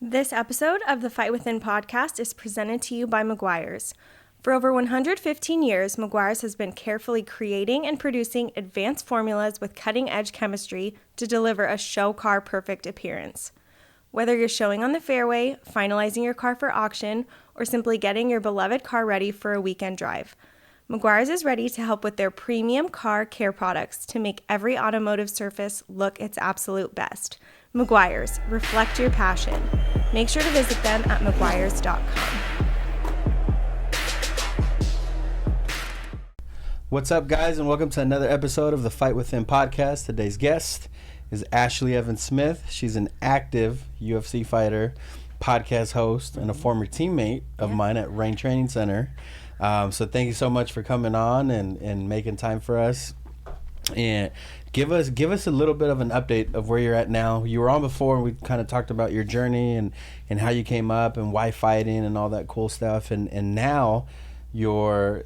This episode of the Fight Within podcast is presented to you by Meguiar's. For over 115 years, Meguiar's has been carefully creating and producing advanced formulas with cutting-edge chemistry to deliver a show car perfect appearance. Whether you're showing on the fairway, finalizing your car for auction, or simply getting your beloved car ready for a weekend drive, Meguiar's is ready to help with their premium car care products to make every automotive surface look its absolute best. Meguiar's, reflect your passion. Make sure to visit them at meguiars.com. What's up, guys, and welcome to another episode of the Fight Within podcast. Today's guest is Ashlee Evans-Smith. She's an active UFC fighter, podcast host, and a former teammate of mine at Rain Training Center. So thank you so much for coming on and making time for us. And give us a little bit of an update of where you're at now. You were on before, and we kind of talked about your journey and how you came up and why fighting and all that cool stuff. And now you're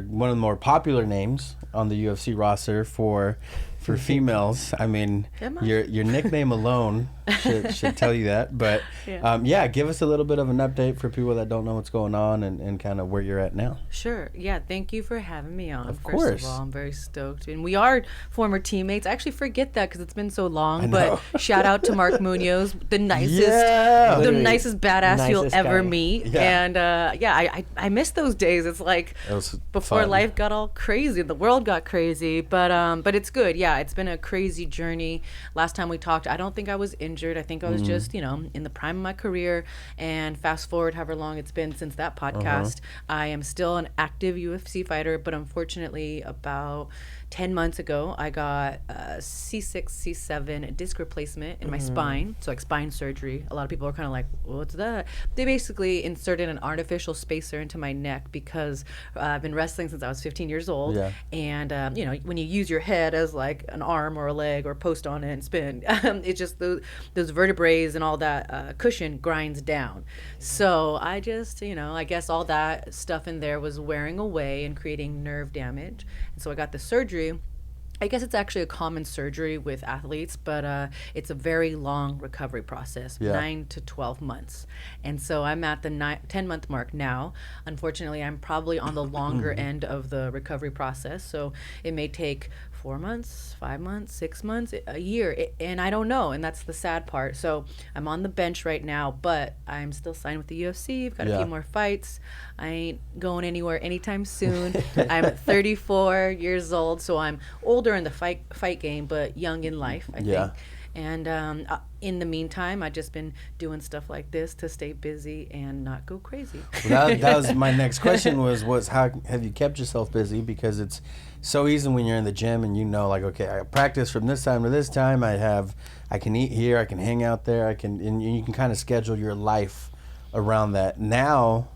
one of the more popular names on the UFC roster for females. I mean, your nickname alone should tell you that. But give us a little bit of an update for people that don't know what's going on and kind of where you're at now. Sure. Yeah. Thank you for having me on. Of course. First of all, I'm very stoked. And we are former teammates. I actually forget that because it's been so long. But shout out to Mark Munoz, the nicest badass you'll ever meet. Yeah. And I miss those days. It's like before fun. Life got all crazy, the world got crazy. But it's good. Yeah. It's been a crazy journey. Last time we talked, I don't think I was injured. I think I was just, in the prime of my career. And fast forward however long it's been since that podcast, I am still an active UFC fighter, but unfortunately about 10 months ago, I got a C6, C7 disc replacement in my spine. So like spine surgery. A lot of people are kind of like, what's that? They basically inserted an artificial spacer into my neck because I've been wrestling since I was 15 years old. Yeah. And, when you use your head as like an arm or a leg or post on it and spin, it's just those vertebrae and all that cushion grinds down. So I just, I guess all that stuff in there was wearing away and creating nerve damage. And so I got the surgery. I guess it's actually a common surgery with athletes, but it's a very long recovery process, 9 to 12 months. And so I'm at the 10-month mark now. Unfortunately, I'm probably on the longer end of the recovery process, so it may take 4 months, 5 months, 6 months, a year, and I don't know, and that's the sad part. So I'm on the bench right now, but I'm still signed with the UFC. I've got a few more fights. I ain't going anywhere anytime soon. I'm 34 years old, so I'm older in the fight game, but young in life, I think. And in the meantime, I've just been doing stuff like this to stay busy and not go crazy. Well, that was my next question was how have you kept yourself busy? Because it's so easy when you're in the gym and okay, I practice from this time to this time. I can eat here, I can hang out there, and you can kind of schedule your life around that. Now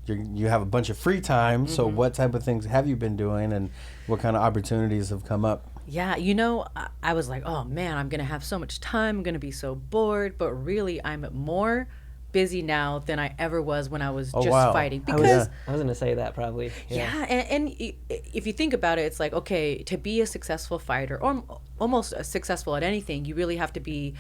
you have a bunch of free time. So what type of things have you been doing, and what kind of opportunities have come up? Yeah, I was like, oh man, I'm going to have so much time. I'm going to be so bored. But really, I'm more busy now than I ever was when I was fighting. Because I was going to say that probably. Yeah, and if you think about it, it's like, okay, to be a successful fighter or almost successful at anything, you really have to be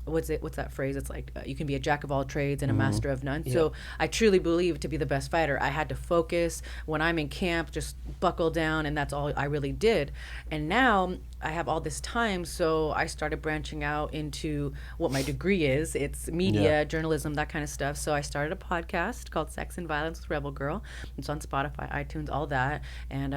what's that phrase? It's like you can be a jack of all trades and a master of none. Yeah. So I truly believe to be the best fighter, I had to focus. When I'm in camp, just buckle down, and that's all I really did. And now I have all this time, so I started branching out into what my degree is. It's media, journalism, that kind of stuff. So I started a podcast called Sex and Violence with Rebel Girl. It's on Spotify, iTunes, all that. And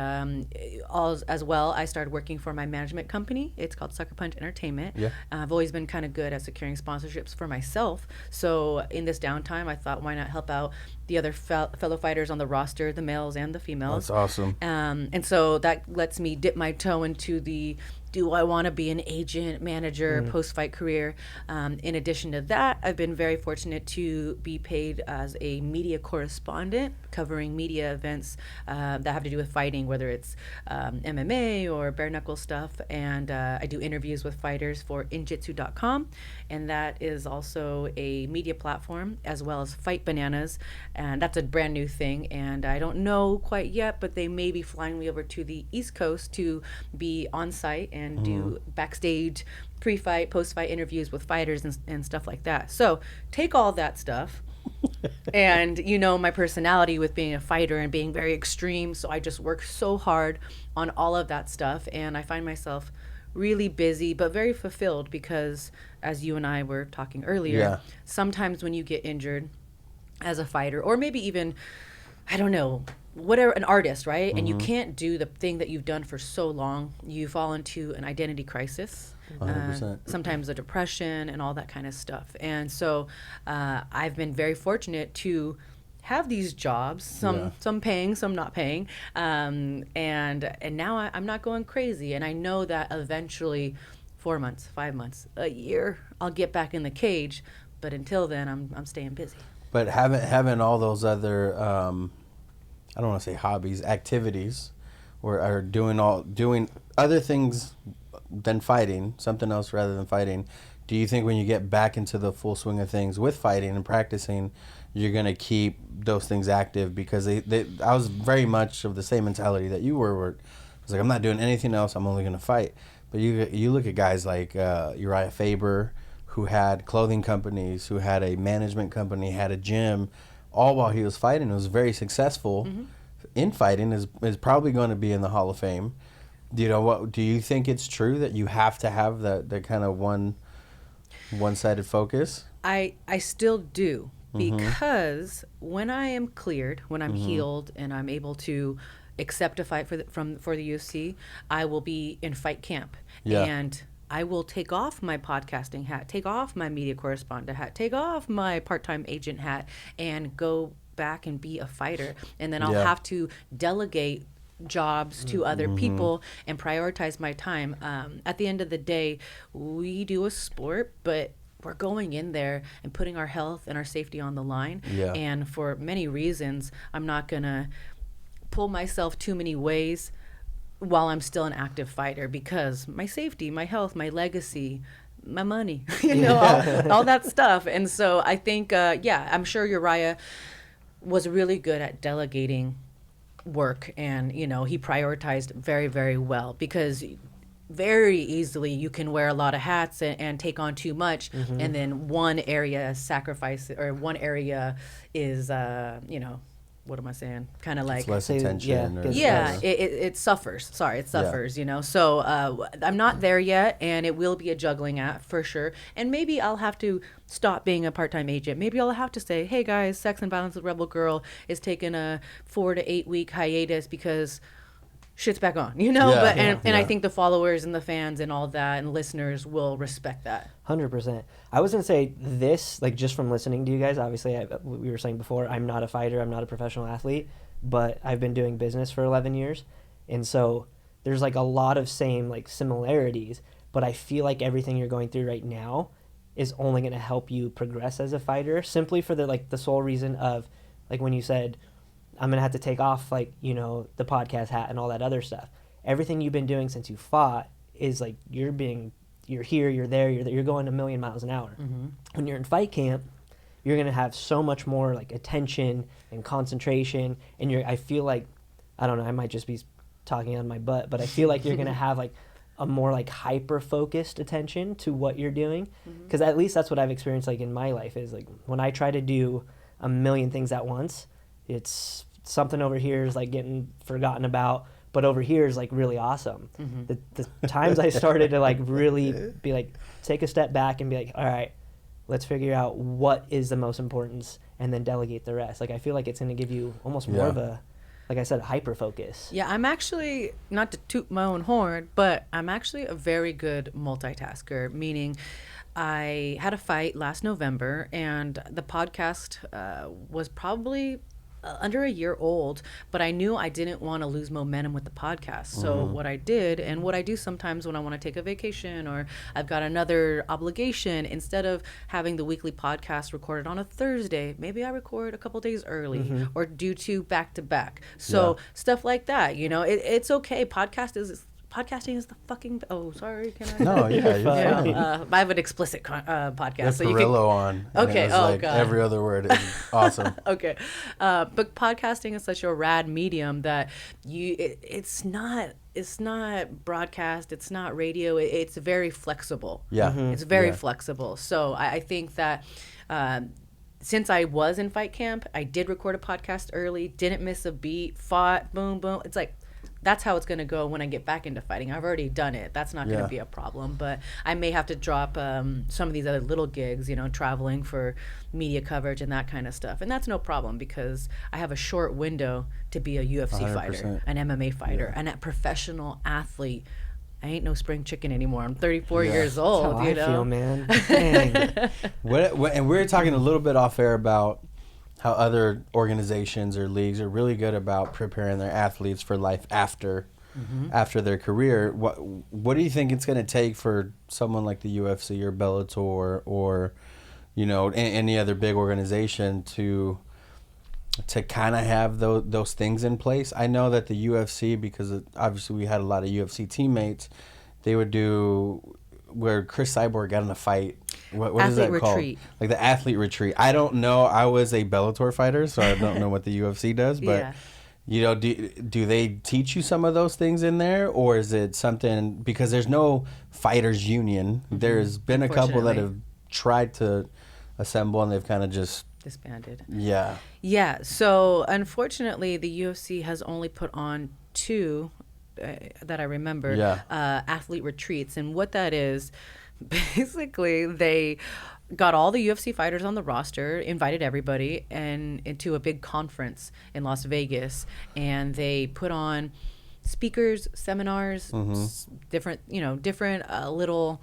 as well, I started working for my management company. It's called Sucker Punch Entertainment. Yeah. I've always been kind of good at securing sponsorships for myself. So in this downtime, I thought, why not help out the other fellow fighters on the roster, the males and the females. That's awesome. And so that lets me dip my toe into the do I want to be an agent, manager, post-fight career? In addition to that, I've been very fortunate to be paid as a media correspondent, covering media events that have to do with fighting, whether it's MMA or bare knuckle stuff. And I do interviews with fighters for Jiu-Jitsu.com, and that is also a media platform, as well as Fight Bananas, and that's a brand new thing. And I don't know quite yet, but they may be flying me over to the East Coast to be on site and do backstage pre-fight, post-fight interviews with fighters and stuff like that. So take all that stuff and my personality with being a fighter and being very extreme. So I just work so hard on all of that stuff, and I find myself really busy but very fulfilled because, as you and I were talking earlier, sometimes when you get injured as a fighter, or maybe even, I don't know, whatever, an artist, right? And you can't do the thing that you've done for so long, you fall into an identity crisis. 100%. Sometimes a depression and all that kind of stuff. And so I've been very fortunate to have these jobs, some paying, some not paying, and now I'm not going crazy. And I know that eventually, 4 months, 5 months, a year, I'll get back in the cage. But until then, I'm staying busy. But having all those other, I don't want to say hobbies, activities, or doing other things than fighting, something else rather than fighting. Do you think when you get back into the full swing of things with fighting and practicing, you're going to keep those things active? Because I was very much of the same mentality that you were. Where I was like, I'm not doing anything else. I'm only going to fight. But you look at guys like Uriah Faber, who had clothing companies, who had a management company, had a gym, all while he was fighting. It was very successful in fighting, is probably going to be in the Hall of Fame. Do you think it's true that you have to have that kind of one-sided focus? I still do, because when I am cleared, when I'm healed and I'm able to accept a fight for the UFC, I will be in fight camp. And I will take off my podcasting hat, take off my media correspondent hat, take off my part-time agent hat, and go back and be a fighter. And then I'll have to delegate jobs to other people and prioritize my time. At the end of the day, we do a sport, but we're going in there and putting our health and our safety on the line. And for many reasons, I'm not going to pull myself too many ways while I'm still an active fighter, because my safety, my health, my legacy, my money, all that stuff. And so I think, I'm sure Uriah was really good at delegating work, and he prioritized very, very well, because very easily you can wear a lot of hats and take on too much, and then one area sacrifice, or one area is what am I saying? Kind of like it's less attention. It suffers. Sorry, it suffers. So I'm not there yet, and it will be a juggling act for sure. And maybe I'll have to stop being a part-time agent. Maybe I'll have to say, hey guys, Sex and Violence with Rebel Girl is taking a 4 to 8 week hiatus because shit's back on, and I think the followers and the fans and all that and listeners will respect that. 100%. I was going to say this, like, just from listening to you guys, obviously, we were saying before, I'm not a fighter, I'm not a professional athlete, but I've been doing business for 11 years. And so there's like a lot of similarities, but I feel like everything you're going through right now is only going to help you progress as a fighter, simply for the sole reason of, like, when you said, I'm going to have to take off, the podcast hat and all that other stuff. Everything you've been doing since you fought is like you're here, you're there, you're going a million miles an hour. When you're in fight camp, you're going to have so much more attention and concentration. And I feel like, I don't know, I might just be talking on my butt, but I feel like you're going to have a more hyper-focused attention to what you're doing. Because at least that's what I've experienced in my life, is when I try to do a million things at once, it's something over here is getting forgotten about, but over here is really awesome. The times I started to really be take a step back and be all right, let's figure out what is the most important and then delegate the rest. I feel like it's going to give you almost more of a, like I said, a hyper focus. Yeah, I'm actually, not to toot my own horn, but I'm actually a very good multitasker, meaning I had a fight last November, and the podcast was probably under a year old, but I knew I didn't want to lose momentum with the podcast. So what I did, and what I do sometimes when I want to take a vacation or I've got another obligation, instead of having the weekly podcast recorded on a Thursday, maybe I record a couple days early or do 2 back to back. So stuff like that, it's okay. Podcasting is the fucking... Oh, sorry. Can I? No, yeah, you're fine. I have an explicit podcast. So Perillo on. Okay, God. Every other word is awesome. Okay. But podcasting is such a rad medium that it's not it's not broadcast, it's not radio, it's very flexible. Yeah. It's very flexible. So I think that since I was in fight camp, I did record a podcast early, didn't miss a beat, fought, boom, boom. It's like, that's how it's going to go when I get back into fighting. I've already done it. That's not going to be a problem. But I may have to drop some of these other little gigs, traveling for media coverage and that kind of stuff. And that's no problem because I have a short window to be a UFC 100%. Fighter, an MMA fighter, and a professional athlete. I ain't no spring chicken anymore. I'm 34 years old. That's how I feel, man. Dang. And we were talking a little bit off air about how other organizations or leagues are really good about preparing their athletes for life after their career. What do you think it's going to take for someone like the UFC or Bellator or any other big organization to kind of have those things in place? I know that the UFC, because obviously we had a lot of UFC teammates, they would do where Chris Cyborg got in a fight. What is that retreat. called? Like the athlete retreat. I don't know. I was a Bellator fighter, so I don't know what the UFC does. But do they teach you some of those things in there, or is it something because there's no fighters union? There's been a couple that have tried to assemble and they've kind of just disbanded. Yeah. Yeah. So unfortunately, the UFC has only put on 2. That I remember, athlete retreats. And what that is, basically, they got all the UFC fighters on the roster, invited everybody, and into a big conference in Las Vegas. And they put on speakers, seminars, different little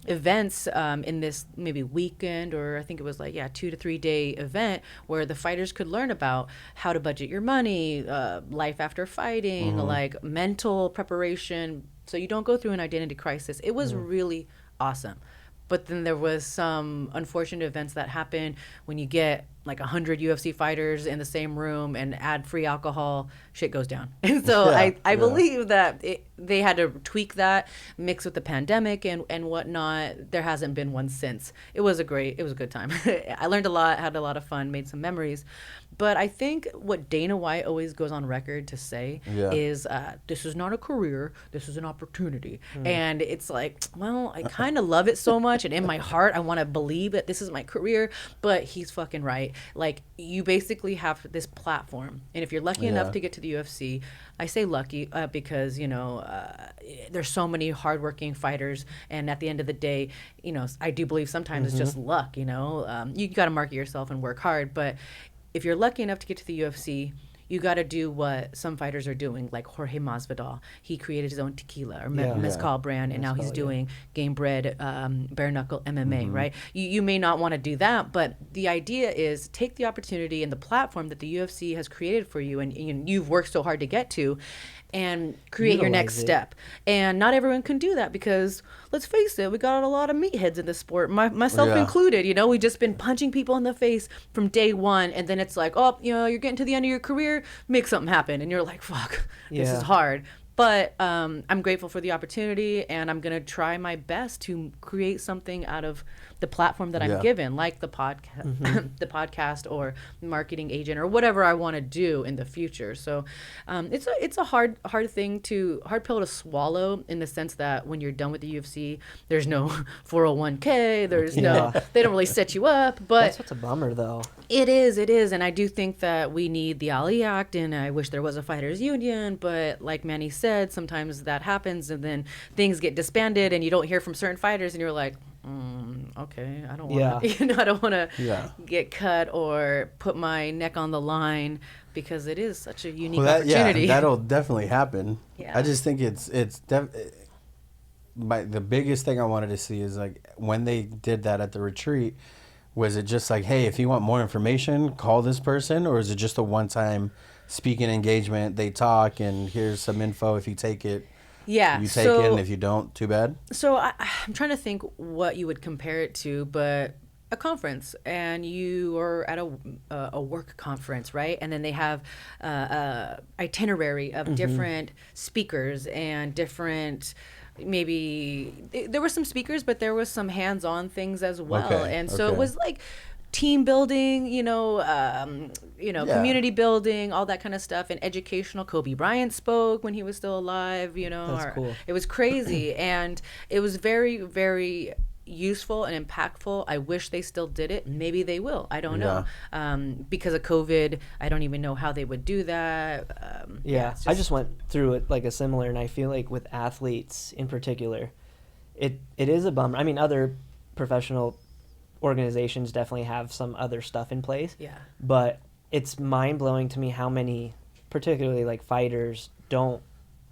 events in this maybe weekend, or I think it was 2 to 3 day event where the fighters could learn about how to budget your money, life after fighting, like mental preparation, so you don't go through an identity crisis. It was really awesome. But then there was some unfortunate events that happened when you get 100 UFC fighters in the same room and add free alcohol, shit goes down. And so I believe that they had to tweak that, mix with the pandemic and whatnot. There hasn't been one since. It was a good time. I learned a lot, had a lot of fun, made some memories. But I think what Dana White always goes on record to say is, this is not a career, this is an opportunity. And it's like, well, I kind of love it so much. And in my heart, I want to believe that this is my career. But he's fucking right. Like, you basically have this platform. And if you're lucky enough to get to the UFC, I say lucky because, there's so many hardworking fighters. And at the end of the day, I do believe sometimes it's just luck, you got to market yourself and work hard. But if you're lucky enough to get to the UFC, you got to do what some fighters are doing, like Jorge Masvidal. He created his own tequila or mezcal brand, and now he's doing game-bred bare knuckle MMA, right? You may not want to do that, but the idea is take the opportunity and the platform that the UFC has created for you and you've worked so hard to get to, and create your next step. And not everyone can do that because, let's face it, we got a lot of meatheads in this sport, myself included. We've just been punching people in the face from day one, and then it's like, oh, you're getting to the end of your career, make something happen. And you're like, fuck, this is hard. But I'm grateful for the opportunity, and I'm going to try my best to create something out of the platform that I'm given, like the podcast or marketing agent or whatever I want to do in the future. So it's a hard pill to swallow, in the sense that when you're done with the UFC, there's no 401k, there's they don't really set you up. But that's what's a bummer, though. It is, and I do think that we need the Ali Act, and I wish there was a fighters union. But like Manny said, sometimes that happens, and then things get disbanded, and you don't hear from certain fighters, and you're like, okay, I don't want to, I don't want to get cut or put my neck on the line, because it is such a unique opportunity. Yeah, that'll definitely happen. Yeah. I just think the biggest thing I wanted to see is, like, when they did that at the retreat, was it just like, hey, if you want more information, call this person, or is it just a one-time speaking engagement? They talk, and here's some info. If you take it, you take it, and if you don't, too bad. So I'm trying to think what you would compare it to, but a conference, and you are at a work conference, right? And then they have a itinerary of different speakers and different. Maybe there were some speakers, but there was some hands-on things as well. And so it was like team building, community building, all that kind of stuff, and educational. Kobe Bryant spoke when he was still alive. That's cool. It was crazy, and it was very, very useful and impactful. I wish they still did it. Maybe they will. I don't know. Because of COVID, I don't even know how they would do that. I just went through it like a similar, and I feel like with athletes in particular, it is a bummer. I mean, other professional organizations definitely have some other stuff in place. Yeah. But it's mind-blowing to me how many, particularly like fighters, don't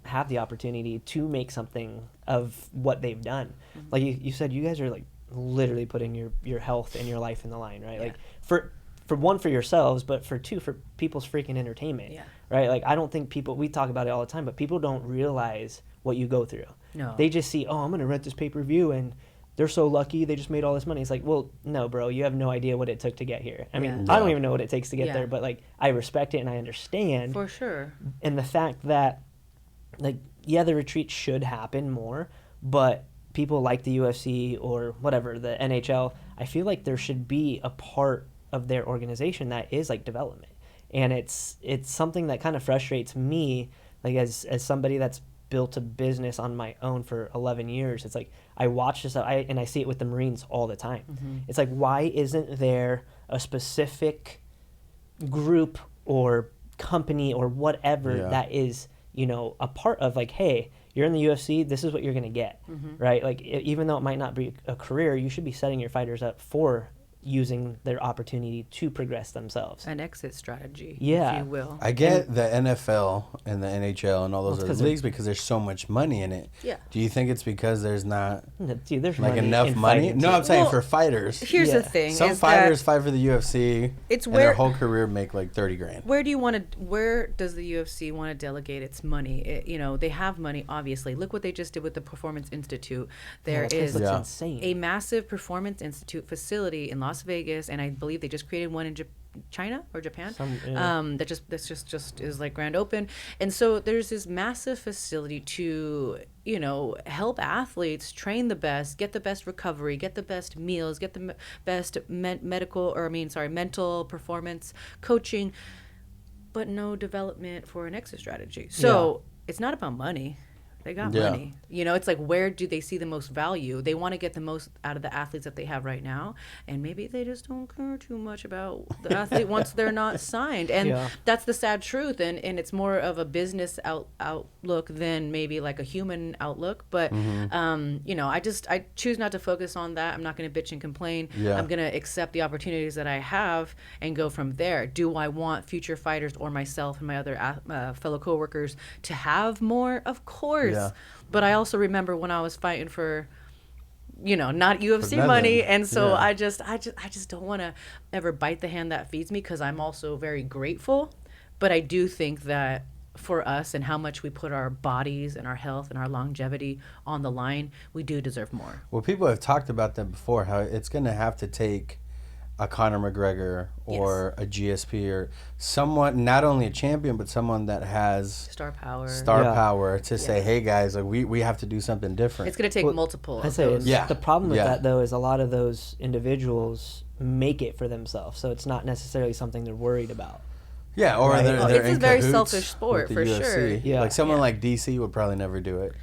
have the opportunity to make something of what they've done. Mm-hmm. Like you said, you guys are like literally putting your health and your life in the line, right? Yeah. Like for one, for yourselves, but for two, for people's freaking entertainment. Yeah. Right? Like I don't think we talk about it all the time, but people don't realize what you go through. No. They just see, I'm going to rent this pay-per-view and they're so lucky they just made all this money. It's like, well, no, bro, you have no idea what it took to get here. I mean, I don't even know what it takes to get there, but like I respect it and I understand. For sure. And the fact that, like, yeah, the retreat should happen more, but people like the UFC or whatever, the NHL, I feel like there should be a part of their organization that is like development. And it's something that kind of frustrates me, like as somebody that's built a business on my own for 11 years. It's like I watch this and I see it with the Marines all the time. Mm-hmm. It's like, why isn't there a specific group or company or whatever that is, a part of like, hey, you're in the UFC, this is what you're going to get, right? Like, even though it might not be a career, you should be setting your fighters up for using their opportunity to progress themselves. An exit strategy, if you will. I get the NFL and the NHL and all those other leagues because there's so much money in it. Yeah. Do you think it's because there's not there's like enough money? No, I'm saying for fighters. Here's the thing. Some fighters fight for the UFC and their whole career make like $30,000. Where does the UFC want to delegate its money? They have money, obviously. Look what they just did with the Performance Institute. There is insane. A massive Performance Institute facility in Las Vegas, and I believe they just created one in China or Japan. That just is like grand open. And so there's this massive facility to help athletes train the best, get the best recovery, get the best meals, get the best mental performance coaching, but no development for an exit strategy. So it's not about money. They got money. It's like, where do they see the most value? They want to get the most out of the athletes that they have right now, and maybe they just don't care too much about the athlete once they're not signed. And that's the sad truth, and it's more of a business outlook than maybe like a human outlook. But I choose not to focus on that. I'm not going to bitch and complain. I'm going to accept the opportunities that I have and go from there. Do I want future fighters or myself and my other fellow coworkers to have more? Of course. But I also remember when I was fighting for, not UFC money, and so I just don't want to ever bite the hand that feeds me, because I'm also very grateful. But I do think that for us and how much we put our bodies and our health and our longevity on the line, we do deserve more. Well, people have talked about that before, how it's going to have to take a Conor McGregor or a GSP or someone, not only a champion, but someone that has star power to say, hey guys, like we have to do something different. It's going to take multiple of those. The problem with that though is a lot of those individuals make it for themselves, so it's not necessarily something they're worried about. Yeah, or right? they're it's a very selfish sport for UFC. Sure. Like someone like DC would probably never do it.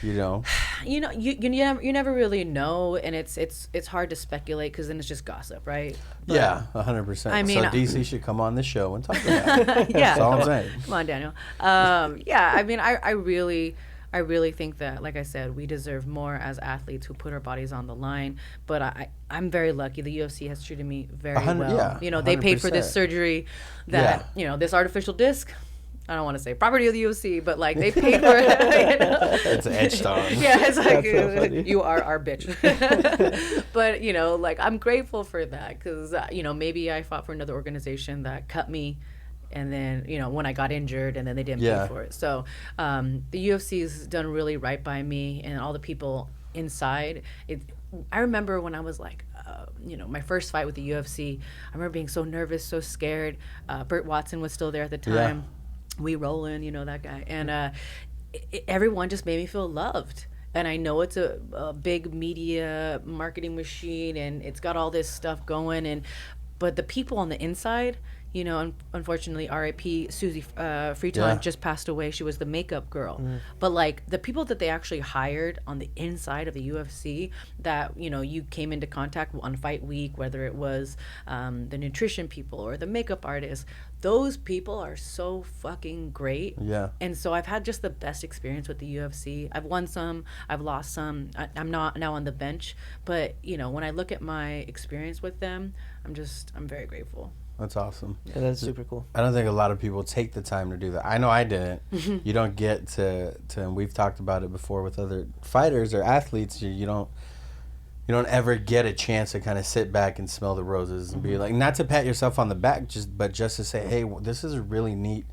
You never really know, and it's hard to speculate because then it's just gossip, right? But 100%. I mean, so DC should come on the show and talk about it. That's all I'm saying. Come on, Daniel. I mean, I really think that, like I said, we deserve more as athletes who put our bodies on the line. But I'm very lucky. The UFC has treated me very well. They paid for this surgery that this artificial disc. I don't want to say property of the UFC, but like they paid for it. It's etched on. It's like so you are our bitch. But like I'm grateful for that because maybe I fought for another organization that cut me, and then when I got injured, and then they didn't pay for it. So the UFC's done really right by me and all the people inside. I remember when I was like, my first fight with the UFC. I remember being so nervous, so scared. Burt Watson was still there at the time. We Rollin', that guy. And everyone just made me feel loved. And I know it's a big media marketing machine, and it's got all this stuff going. but the people on the inside, you know, unfortunately, R.I.P. Susie Freeton just passed away. She was the makeup girl. But, like, the people that they actually hired on the inside of the UFC that, you know, you came into contact on fight week, whether it was the nutrition people or the makeup artists, those people are so fucking great. Yeah. And so I've had just the best experience with the UFC. I've won some, I've lost some. I'm not now on the bench. But, you know, when I look at my experience with them, I'm very grateful. That's awesome. Yeah, that's super cool. I don't think a lot of people take the time to do that. I know I didn't. You don't get to and we've talked about it before with other fighters or athletes. You don't ever get a chance to kind of sit back and smell the roses and be like, not to pat yourself on the back, but just to say, hey, this is a really neat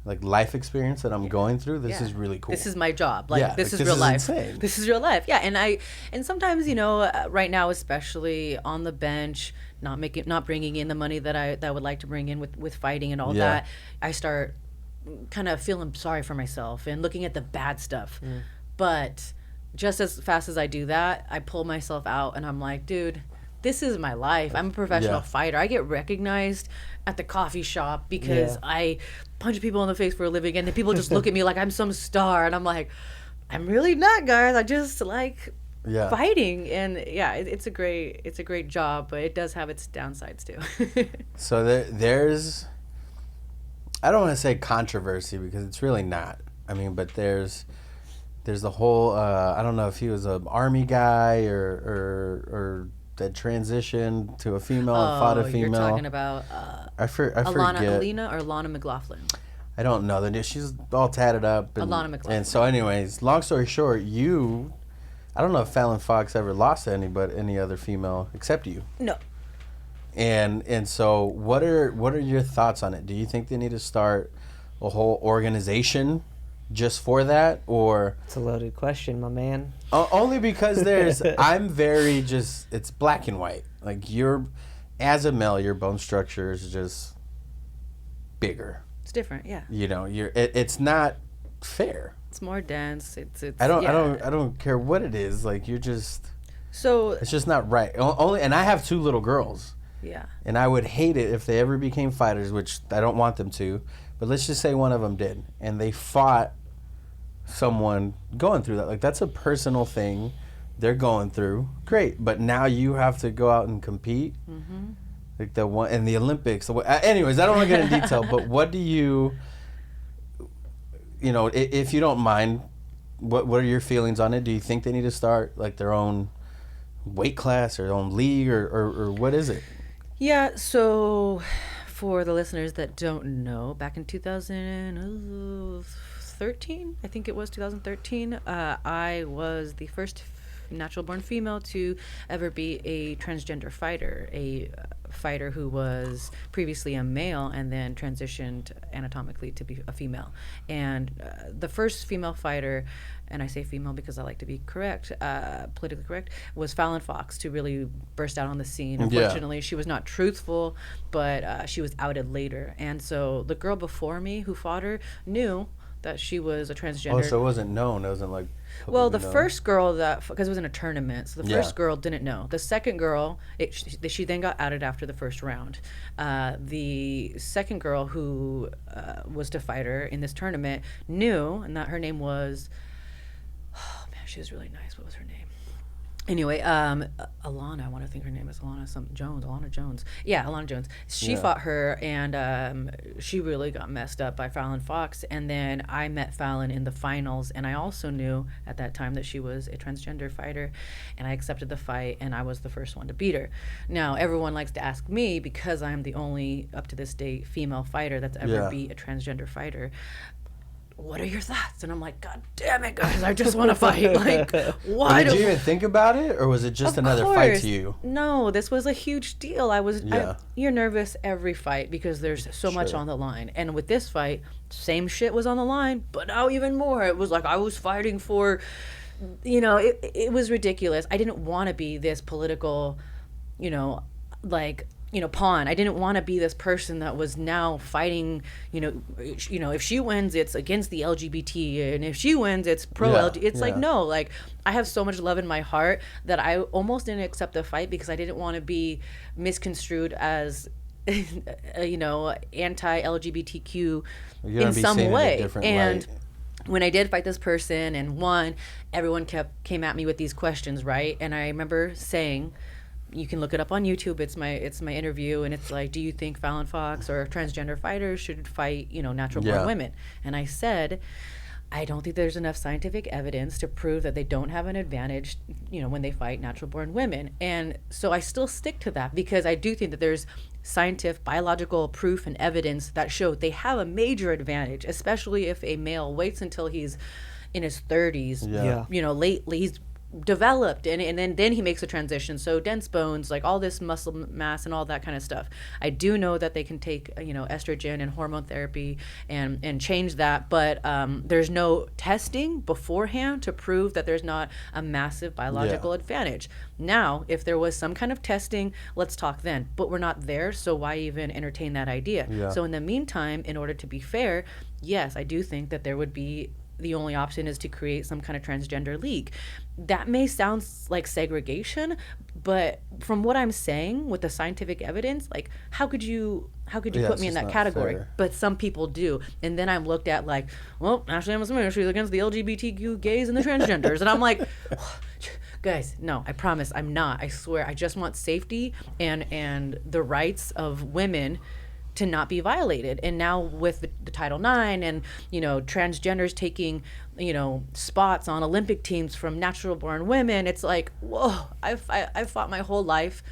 like life experience that I'm going through. This is really cool. This is my job. Like, this is real life. Insane. This is real life. Yeah. And sometimes, you know, right now, especially on the bench, not bringing in the money that I would like to bring in with fighting and all that, I start kind of feeling sorry for myself and looking at the bad stuff. But just as fast as I do that, I pull myself out and I'm like, dude, this is my life. I'm a professional fighter. I get recognized at the coffee shop because I punch people in the face for a living, and then people just look at me like I'm some star, and I'm like, I'm really not, guys. I just like fighting, and it's a great job, but it does have its downsides too. So there's, I don't want to say controversy because it's really not. I mean, but there's the whole I don't know if he was an army guy or that transitioned to a female and fought a female. You're talking about I forget. Alina or Lana McLaughlin? I don't know. She's all tatted up. And, Alana McLaughlin. And so anyways, long story short, I don't know if Fallon Fox ever lost to any other female except you. No. And so what are your thoughts on it? Do you think they need to start a whole organization just for that, or it's a loaded question, my man. Only because I'm very it's black and white. Like as a male, your bone structure is just bigger. It's different, yeah. You know, it's not fair. It's more dense. It's. I don't care what it is. Like it's just not right. And I have 2 little girls. Yeah. And I would hate it if they ever became fighters, which I don't want them to. But let's just say one of them did, and they fought someone going through that. Like, that's a personal thing they're going through. Great, but now you have to go out and compete. Like the one in the Olympics. Anyways, I don't want to get in detail, but what do you know, if you don't mind, what are your feelings on it? Do you think they need to start like their own weight class or their own league, or what is it? Yeah, so for the listeners that don't know, back in 2013, I think it was 2013, I was the first natural-born female to ever be a transgender fighter, a fighter who was previously a male and then transitioned anatomically to be a female. And the first female fighter, and I say female because I like to be correct, politically correct, was Fallon Fox to really burst out on the scene. Unfortunately, she was not truthful, but she was outed later. And so the girl before me who fought her knew that she was a transgender. Oh, so it wasn't known. It wasn't like. Well, the first girl because it was in a tournament, so the first girl didn't know. The second girl, she then got outed after the first round. The second girl who was to fight her in this tournament knew, and that her name was. Oh man, she was really nice. What was her name? Anyway, Alana, I want to think her name is Alana Jones. Yeah, Alana Jones. She fought her, and she really got messed up by Fallon Fox. And then I met Fallon in the finals, and I also knew at that time that she was a transgender fighter, and I accepted the fight, and I was the first one to beat her. Now, everyone likes to ask me, because I'm the only, up to this date, female fighter that's ever beat a transgender fighter, what are your thoughts? And I'm like, God damn it, guys, I just want to fight. Like, why? Did you even think about it, or was it just another fight to you? No, this was a huge deal. You're nervous every fight because there's so much on the line. And with this fight, same shit was on the line, but now even more. It was like I was fighting for, you know, it was ridiculous. I didn't want to be this political, you know, like, pawn. I didn't want to be this person that was now fighting, if she wins, it's against the LGBT, and if she wins, it's pro LGBT. It's like, no, like, I have so much love in my heart that I almost didn't accept the fight because I didn't want to be misconstrued as, anti-LGBTQ in some way. And when I did fight this person and won, everyone came at me with these questions, right? And I remember saying, you can look it up on YouTube. It's my interview, and it's like, do you think Fallon Fox or transgender fighters should fight, natural born women? And I said, I don't think there's enough scientific evidence to prove that they don't have an advantage, when they fight natural born women. And so I still stick to that because I do think that there's scientific, biological proof and evidence that show they have a major advantage, especially if a male waits until he's in his 30s, lately he's developed and then he makes a transition, so dense bones, like all this muscle mass and all that kind of stuff. I do know that they can take estrogen and hormone therapy and change that, but there's no testing beforehand to prove that there's not a massive biological advantage. Now, if there was some kind of testing, let's talk then, but we're not there, so why even entertain that idea? So in the meantime, in order to be fair, yes, I do think that there would be, the only option is to create some kind of transgender league. That may sound like segregation, but from what I'm saying with the scientific evidence, like, how could you put me in that category? Fair. But some people do. And then I'm looked at like, well, Ashlee Evans-Smith, she's against the LGBTQ gays and the transgenders. And I'm like, guys, no, I promise I'm not. I swear, I just want safety and the rights of women to not be violated. And now with the Title IX and transgenders taking spots on Olympic teams from natural born women, it's like, whoa, I fought my whole life.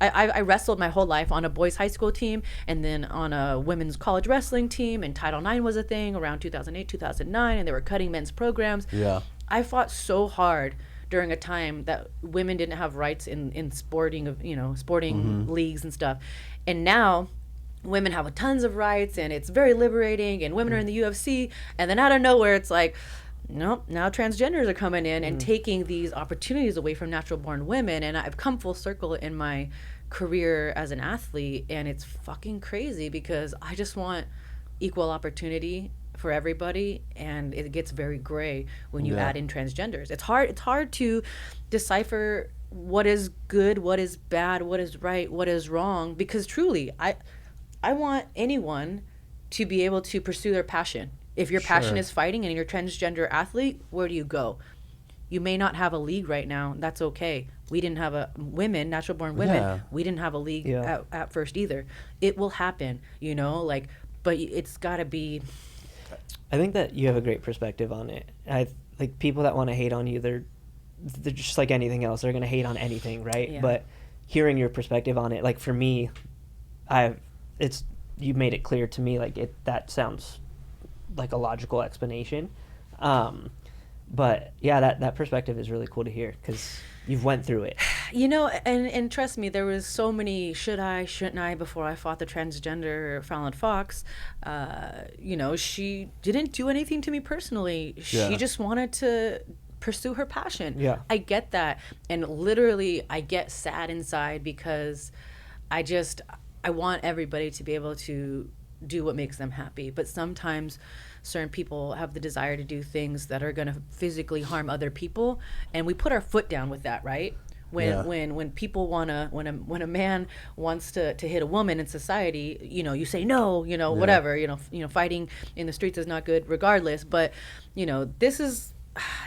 I wrestled my whole life on a boys high school team and then on a women's college wrestling team, and Title IX was a thing around 2008 2009, and they were cutting men's programs. I fought so hard during a time that women didn't have rights in sporting leagues and stuff, and now women have tons of rights and it's very liberating, and women are in the UFC, and then out of nowhere it's like, nope, now transgenders are coming in and taking these opportunities away from natural born women. And I've come full circle in my career as an athlete, and it's fucking crazy because I just want equal opportunity for everybody, and it gets very gray when you add in transgenders. It's hard to decipher what is good, what is bad, what is right, what is wrong, because truly I want anyone to be able to pursue their passion. If your passion is fighting and you're a transgender athlete, where do you go? You may not have a league right now. That's okay. We didn't have natural born women. We didn't have a league at first either. It will happen, but it's got to be. I think that you have a great perspective on it. Like, people that want to hate on you, they're just like anything else. They're going to hate on anything, right? Yeah. But hearing your perspective on it, like, for me, you made it clear to me, like, that sounds like a logical explanation. But yeah, that perspective is really cool to hear because you've went through it. And trust me, there was so many should I, shouldn't I before I fought the transgender Fallon Fox. She didn't do anything to me personally. She just wanted to pursue her passion. Yeah. I get that. And literally I get sad inside because I want everybody to be able to do what makes them happy. But sometimes certain people have the desire to do things that are going to physically harm other people, and we put our foot down with that, right? When people when a man wants to hit a woman in society, you say no, whatever, fighting in the streets is not good regardless. But this is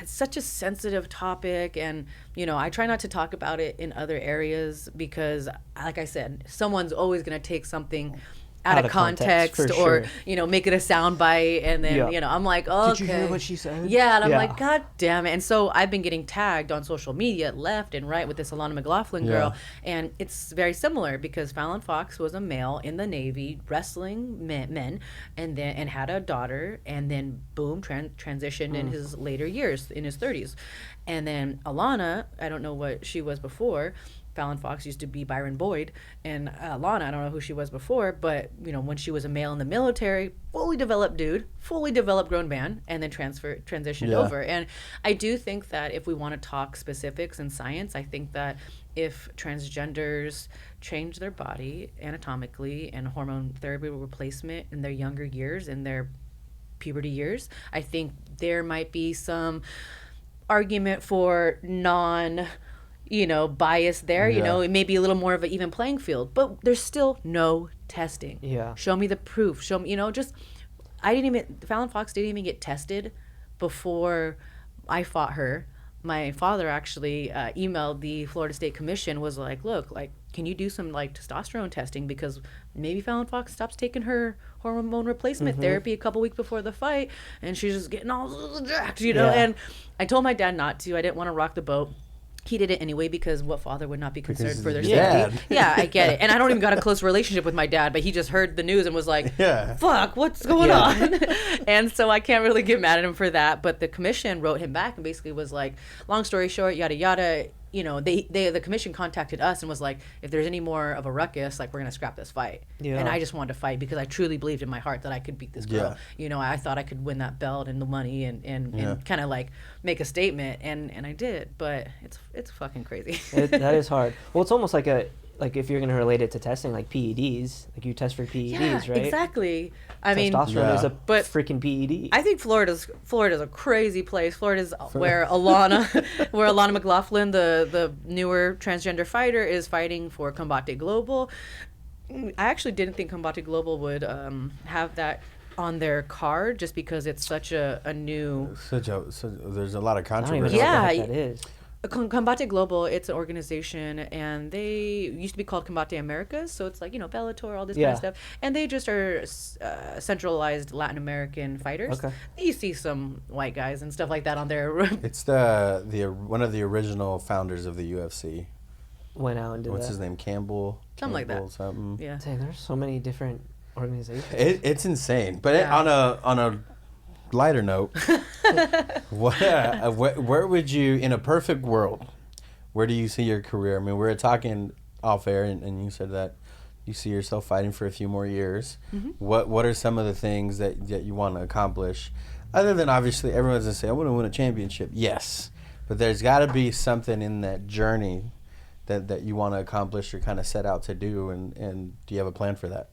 it's such a sensitive topic, and I try not to talk about it in other areas because, like I said, someone's always going to take something out of context or make it a soundbite, and then I'm like, oh, okay. Did you hear what she said? Yeah, and I'm like, god damn it. And so I've been getting tagged on social media left and right with this Alana McLaughlin girl, and it's very similar because Fallon Fox was a male in the Navy wrestling men, and had a daughter, and then boom, transitioned in his later years, in his 30s. And then Alana, I don't know what she was before. Fallon Fox used to be Byron Boyd, and Alana, I don't know who she was before, but when she was a male in the military, fully developed dude, fully developed grown man, and then transitioned over. And I do think that if we want to talk specifics and science, I think that if transgenders change their body anatomically and hormone therapy replacement in their younger years, in their puberty years, I think there might be some argument for bias there. It may be a little more of an even playing field, but there's still no testing. Yeah. Show me the proof. Show me, Fallon Fox didn't even get tested before I fought her. My father actually emailed the Florida State Commission, was like, look, like, can you do some like testosterone testing, because maybe Fallon Fox stops taking her hormone replacement therapy a couple weeks before the fight and she's just getting all jacked, and I told my dad not to. I didn't want to rock the boat. He did it anyway, because what father would not be concerned for their safety? Yeah, I get it. And I don't even got a close relationship with my dad, but he just heard the news and was like, fuck, what's going on? And so I can't really get mad at him for that. But the commission wrote him back and basically was like, long story short, yada, yada. The commission contacted us and was like, if there's any more of a ruckus, like, we're going to scrap this fight. Yeah. And I just wanted to fight because I truly believed in my heart that I could beat this girl. Yeah. I thought I could win that belt and the money and kind of like make a statement. And I did, but it's fucking crazy. That is hard. Well, it's almost like if you're going to relate it to testing, like PEDs, like you test for PEDs, right? Exactly. Testosterone is a freaking PED. I think Florida's a crazy place. Florida's where Alana McLaughlin, the newer transgender fighter, is fighting for Combate Global. I actually didn't think Combate Global would have that on their card, just because it's such a new. There's a lot of controversy. Yeah, what that is. Combate Global, it's an organization, and they used to be called Combate Americas, so it's like, Bellator, all this kind of stuff, and they just are centralized Latin American fighters. Okay. You see some white guys and stuff like that on there. It's the one of the original founders of the UFC. Went out and did What's his name? Campbell? Something like that. Something. Yeah. Dang, there's so many different organizations. It's insane. But on a lighter note, where would you, in a perfect world, where do you see your career? I mean, we were talking off air, and you said that you see yourself fighting for a few more years. Mm-hmm. What are some of the things that you want to accomplish? Other than, obviously, everyone's going to say, I want to win a championship. Yes. But there's got to be something in that journey that you want to accomplish or kind of set out to do, and do you have a plan for that?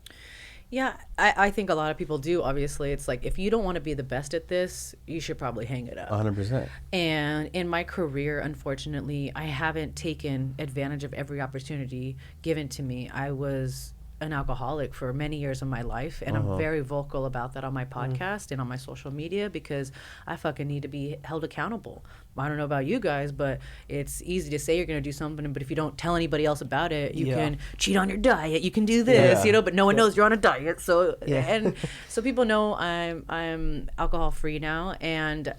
Yeah, I think a lot of people do, obviously. It's like, if you don't want to be the best at this, you should probably hang it up. 100%. And in my career, unfortunately, I haven't taken advantage of every opportunity given to me. I was an alcoholic for many years of my life, and I'm very vocal about that on my podcast and on my social media, because I fucking need to be held accountable. I don't know about you guys, but it's easy to say you're going to do something, but if you don't tell anybody else about it, you can cheat on your diet, you can do this, but no one knows you're on a diet. So and so people know I'm alcohol free now, and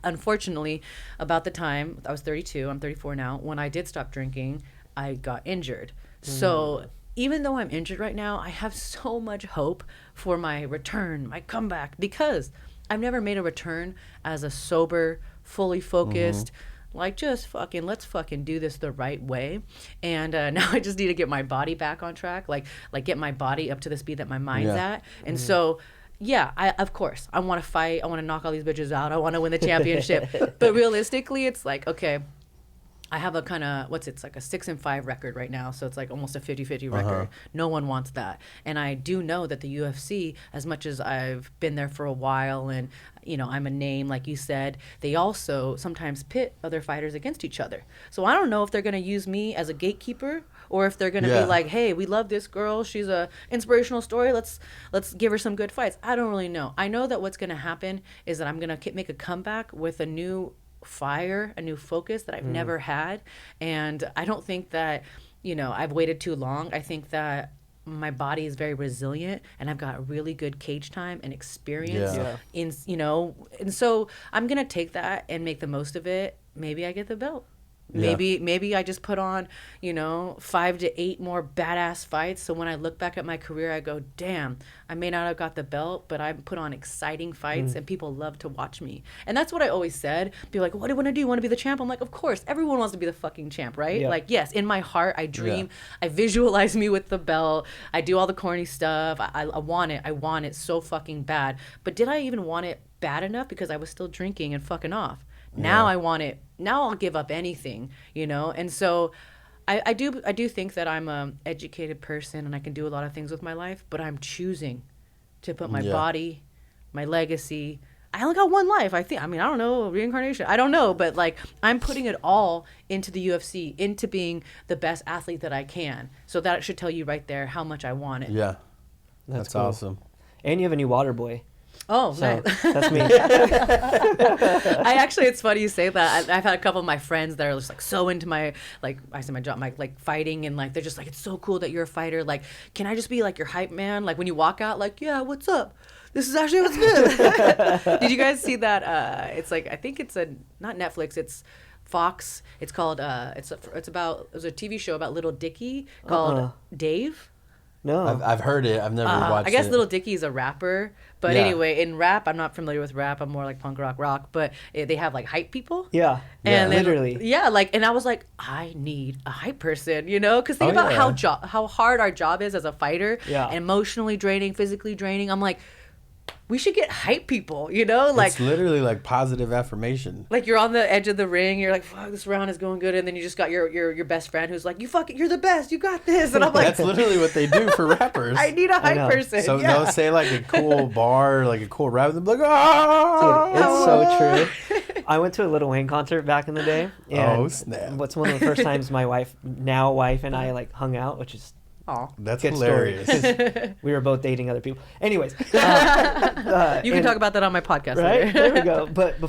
unfortunately, about the time I was 32, I'm 34 now, when I did stop drinking, I got injured. So even though I'm injured right now, I have so much hope for my return, my comeback, because I've never made a return as a sober, fully focused, like, just fucking, let's fucking do this the right way. And now I just need to get my body back on track, like get my body up to the speed that my mind's at. And so, of course, I want to fight. I want to knock all these bitches out. I want to win the championship. But realistically, it's like, okay, I have a kind of, it's like a 6-5 record right now. So it's like almost a 50-50 record. No one wants that. And I do know that the UFC, as much as I've been there for a while and, I'm a name, like you said, they also sometimes pit other fighters against each other. So I don't know if they're going to use me as a gatekeeper, or if they're going to be like, hey, we love this girl. She's a inspirational story. Let's give her some good fights. I don't really know. I know that what's going to happen is that I'm going to make a comeback with a new fire, a new focus that I've never had. And I don't think that, I've waited too long. I think that my body is very resilient, and I've got really good cage time and experience in, and so I'm going to take that and make the most of it. Maybe I get the belt. Maybe I just put on, 5 to 8 more badass fights. So when I look back at my career, I go, damn, I may not have got the belt, but I put on exciting fights and people love to watch me. And that's what I always said. Be like, what do you want to do? You want to be the champ? I'm like, of course, everyone wants to be the fucking champ, right? Like, yes, in my heart, I dream. I visualize me with the belt. I do all the corny stuff. I want it. I want it so fucking bad. But did I even want it bad enough? Because I was still drinking and fucking off. Now I want it. Now I'll give up anything, And so I do think that I'm a educated person and I can do a lot of things with my life, but I'm choosing to put my body, my legacy. I only got one life. I don't know, reincarnation. I don't know, but like I'm putting it all into the UFC, into being the best athlete that I can. So that should tell you right there how much I want it. Yeah. That's cool. Awesome. And you have a new water boy. Oh, so nice. That's me. It's funny you say that. I've had a couple of my friends that are just like so into my, like I say my job, my like fighting, and like they're just like, it's so cool that you're a fighter. Like, can I just be like your hype man? Like when you walk out, like, yeah, what's up? This is Ashlee Evans-Smith. Did you guys see that? It's like, I think it's not Netflix. It's Fox. It's called. It was a TV show about Little Dicky called Dave. No, I've heard it. I've never watched it. I guess Little Dicky is a rapper, but anyway, in rap, I'm not familiar with rap. I'm more like punk rock. But they have like hype people. Yeah, and literally. And I was like, I need a hype person, because think about how hard our job is as a fighter. Yeah, and emotionally draining, physically draining. I'm like, we should get hype people, like it's literally like positive affirmation. Like you're on the edge of the ring, you're like, fuck, this round is going good, and then you just got your best friend who's like, you're the best, you got this, and I'm like, that's literally what they do for rappers. I need a hype person. So they'll say like a cool bar, like a cool rap, they'll be like, oh, dude, it's so true. I went to a Lil Wayne concert back in the day, and snap! What's one of the first times my wife and I like hung out, which is. Oh, that's hilarious. We were both dating other people. Anyways, you can talk about that on my podcast, right? Later. There we go. But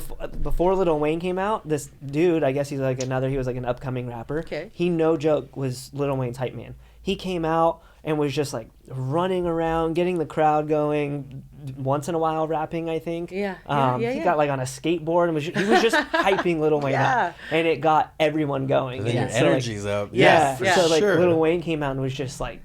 before Lil Wayne came out, this dude, I guess he was like an upcoming rapper. Okay. He, no joke, was Lil Wayne's hype man. He came out and was just like running around, getting the crowd going. Once in a while, rapping. I think. He got like on a skateboard and he was just hyping Lil Wayne up, and it got everyone going. Then your energy's up. Yeah. So like sure. Lil Wayne came out and was just like.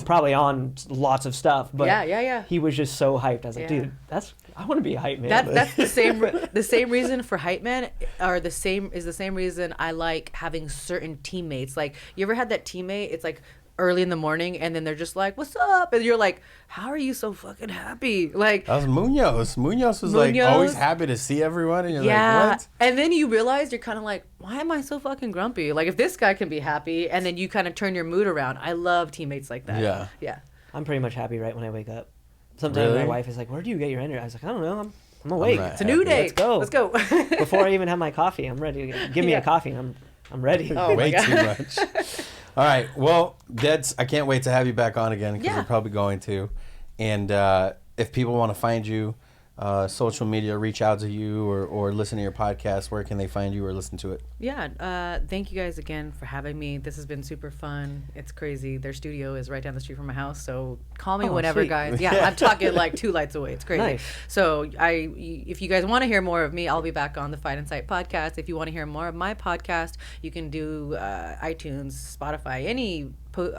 Probably on lots of stuff, but he was just so hyped. I was like, dude, I want to be a hype man. That's the same reason for hype man, or the same reason I like having certain teammates. Like, you ever had that teammate? It's like early in the morning, and then they're just like, "What's up?" And you're like, "How are you so fucking happy?" Like, that was Munoz. Munoz was like always happy to see everyone, and you're like, "What?" And then you realize you're kind of like, "Why am I so fucking grumpy?" Like, if this guy can be happy, and then you kind of turn your mood around. I love teammates like that. Yeah. I'm pretty much happy right when I wake up. Sometimes my wife is like, "Where do you get your energy?" I was like, "I don't know. I'm awake. It's a new day. Let's go." Before I even have my coffee, I'm ready. Give me a coffee. I'm ready. Oh, way too much. All right. Well, I can't wait to have you back on again, because we're probably going to. And if people want to find you, social media, reach out to you or listen to your podcast, where can they find you or listen to it? Yeah. Thank you guys again for having me. This has been super fun. It's crazy. Their studio is right down the street from my house. So call me whenever, sweet. guys. Yeah, I'm talking like 2 lights away. It's crazy. Nice. So if you guys want to hear more of me, I'll be back on the Fight Insight podcast. If you want to hear more of my podcast, you can do iTunes, Spotify, any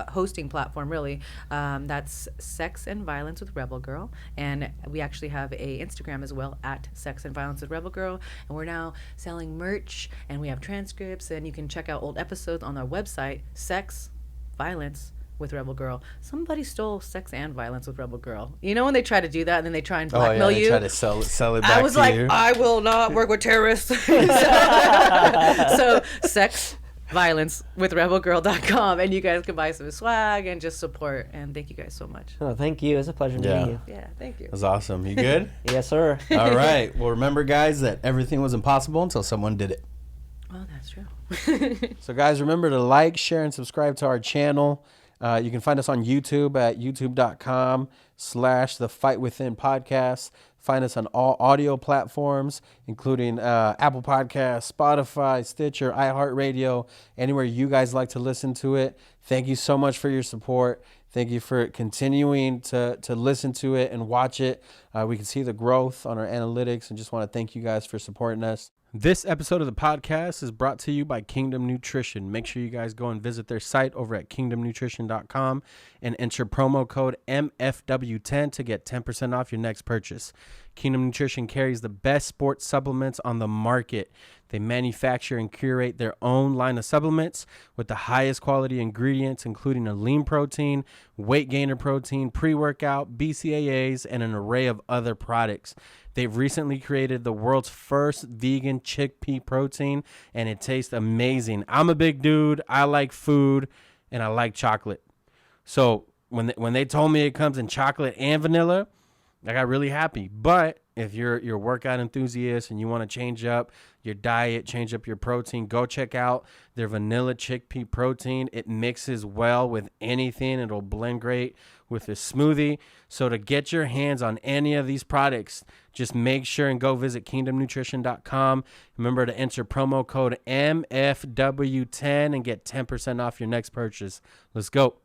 hosting platform, really. That's Sex and Violence with Rebel Girl, and we actually have a Instagram as well, at Sex and Violence with Rebel Girl, and we're now selling merch, and we have transcripts, and you can check out old episodes on our website, Sex, Violence with Rebel Girl. Somebody stole Sex and Violence with Rebel Girl. You know when they try to do that and then they try and blackmail you? They try to sell it back to you. I was like, I will not work with terrorists. So Sex, Violence with rebelgirl.com, and you guys can buy some swag and just support. And thank you guys so much. Oh, thank you. It's a pleasure meeting you. Yeah, thank you. It was awesome. You good? Yes, sir. All right. Well, remember, guys, that everything was impossible until someone did it. Oh, that's true. So, guys, remember to like, share, and subscribe to our channel. You can find us on YouTube at youtube.com/The Fight Within Podcast. Find us on all audio platforms, including Apple Podcasts, Spotify, Stitcher, iHeartRadio, anywhere you guys like to listen to it. Thank you so much for your support. Thank you for continuing to listen to it and watch it. We can see the growth on our analytics, and just want to thank you guys for supporting us. This episode of the podcast is brought to you by Kingdom Nutrition. Make sure you guys go and visit their site over at kingdomnutrition.com and enter promo code MFW10 to get 10% off your next purchase. Kingdom Nutrition carries the best sports supplements on the market. They manufacture and curate their own line of supplements with the highest quality ingredients, including a lean protein, weight gainer protein, pre-workout, BCAAs, and an array of other products. They've recently created the world's first vegan chickpea protein, and it tastes amazing. I'm a big dude. I like food, and I like chocolate. So when they told me it comes in chocolate and vanilla, I got really happy. But if you're a workout enthusiast and you want to change up your diet, change up your protein, go check out their vanilla chickpea protein. It mixes well with anything. It'll blend great with a smoothie. So to get your hands on any of these products, just make sure and go visit kingdomnutrition.com. Remember to enter promo code MFW10 and get 10% off your next purchase. Let's go.